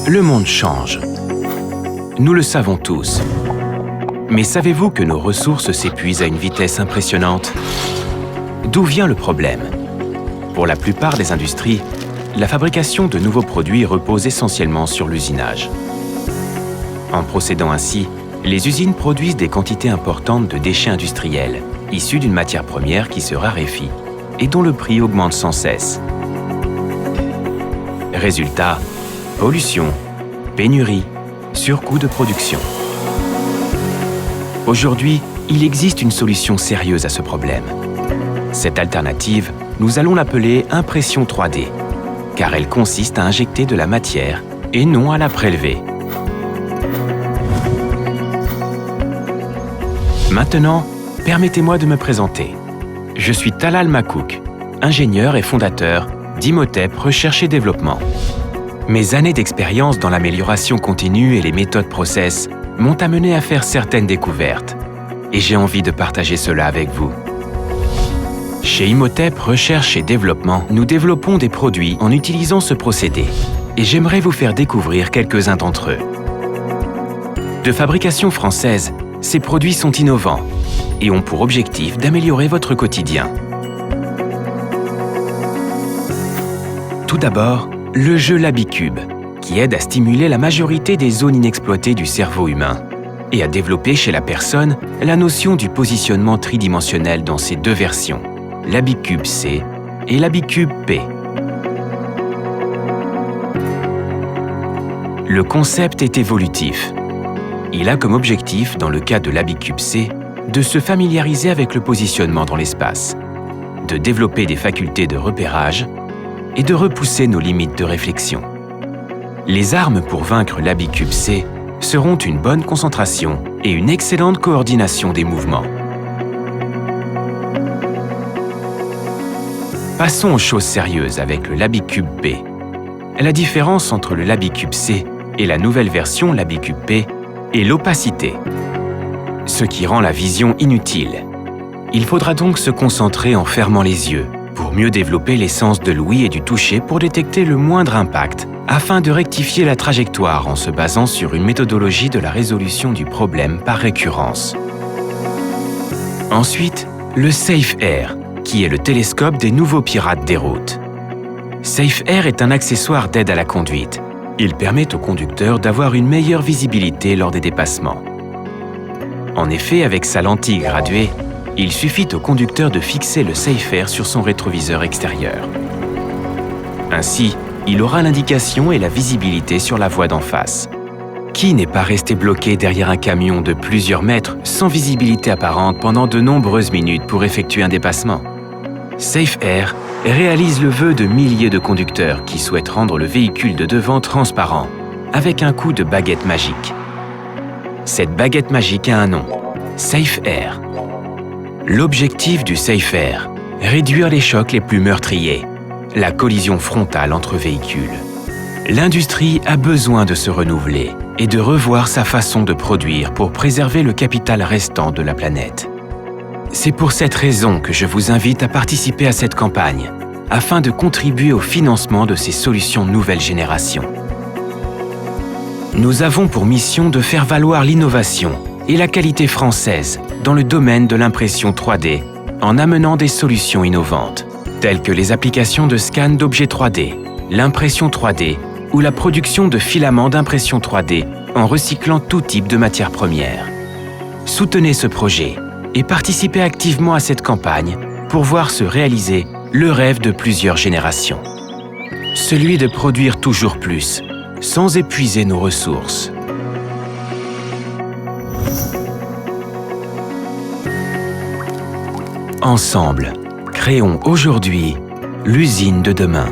Le monde change. Nous le savons tous. Mais savez-vous que nos ressources s'épuisent à une vitesse impressionnante? D'où vient le problème? Pour la plupart des industries, la fabrication de nouveaux produits repose essentiellement sur l'usinage. En procédant ainsi, les usines produisent des quantités importantes de déchets industriels, issus d'une matière première qui se raréfie et dont le prix augmente sans cesse. Résultat, pollution, pénurie, surcoût de production. Aujourd'hui, il existe une solution sérieuse à ce problème. Cette alternative, nous allons l'appeler impression 3D, car elle consiste à injecter de la matière et non à la prélever. Maintenant, permettez-moi de me présenter. Je suis Talal Makouk, ingénieur et fondateur d'Imhotep Recherche et Développement. Mes années d'expérience dans l'amélioration continue et les méthodes process m'ont amené à faire certaines découvertes, et j'ai envie de partager cela avec vous. Chez Imhotep Recherche et Développement, nous développons des produits en utilisant ce procédé, et j'aimerais vous faire découvrir quelques-uns d'entre eux. De fabrication française, ces produits sont innovants et ont pour objectif d'améliorer votre quotidien. Tout d'abord, le jeu LabiCube, qui aide à stimuler la majorité des zones inexploitées du cerveau humain et à développer chez la personne la notion du positionnement tridimensionnel dans ses deux versions, LabiCube C et LabiCube P. Le concept est évolutif. Il a comme objectif, dans le cas de LabiCube C, de se familiariser avec le positionnement dans l'espace, de développer des facultés de repérage et de repousser nos limites de réflexion. Les armes pour vaincre LabiCube C seront une bonne concentration et une excellente coordination des mouvements. Passons aux choses sérieuses avec le LabiCube P. La différence entre le LabiCube C et la nouvelle version LabiCube P est l'opacité, ce qui rend la vision inutile. Il faudra donc se concentrer en fermant les yeux pour mieux développer les sens de l'ouïe et du toucher pour détecter le moindre impact, afin de rectifier la trajectoire en se basant sur une méthodologie de la résolution du problème par récurrence. Ensuite, le Safe Air, qui est le télescope des nouveaux pirates des routes. Safe Air est un accessoire d'aide à la conduite. Il permet au conducteur d'avoir une meilleure visibilité lors des dépassements. En effet, avec sa lentille graduée, il suffit au conducteur de fixer le Safe Air sur son rétroviseur extérieur. Ainsi, il aura l'indication et la visibilité sur la voie d'en face. Qui n'est pas resté bloqué derrière un camion de plusieurs mètres sans visibilité apparente pendant de nombreuses minutes pour effectuer un dépassement? Safe Air réalise le vœu de milliers de conducteurs qui souhaitent rendre le véhicule de devant transparent, avec un coup de baguette magique. Cette baguette magique a un nom, Safe Air. L'objectif du Safe Air, réduire les chocs les plus meurtriers, la collision frontale entre véhicules. L'industrie a besoin de se renouveler et de revoir sa façon de produire pour préserver le capital restant de la planète. C'est pour cette raison que je vous invite à participer à cette campagne, afin de contribuer au financement de ces solutions nouvelle génération. Nous avons pour mission de faire valoir l'innovation et la qualité française dans le domaine de l'impression 3D en amenant des solutions innovantes, telles que les applications de scan d'objets 3D, l'impression 3D ou la production de filaments d'impression 3D en recyclant tout type de matières premières. Soutenez ce projet et participez activement à cette campagne pour voir se réaliser le rêve de plusieurs générations. Celui de produire toujours plus, sans épuiser nos ressources. Ensemble, créons aujourd'hui l'usine de demain.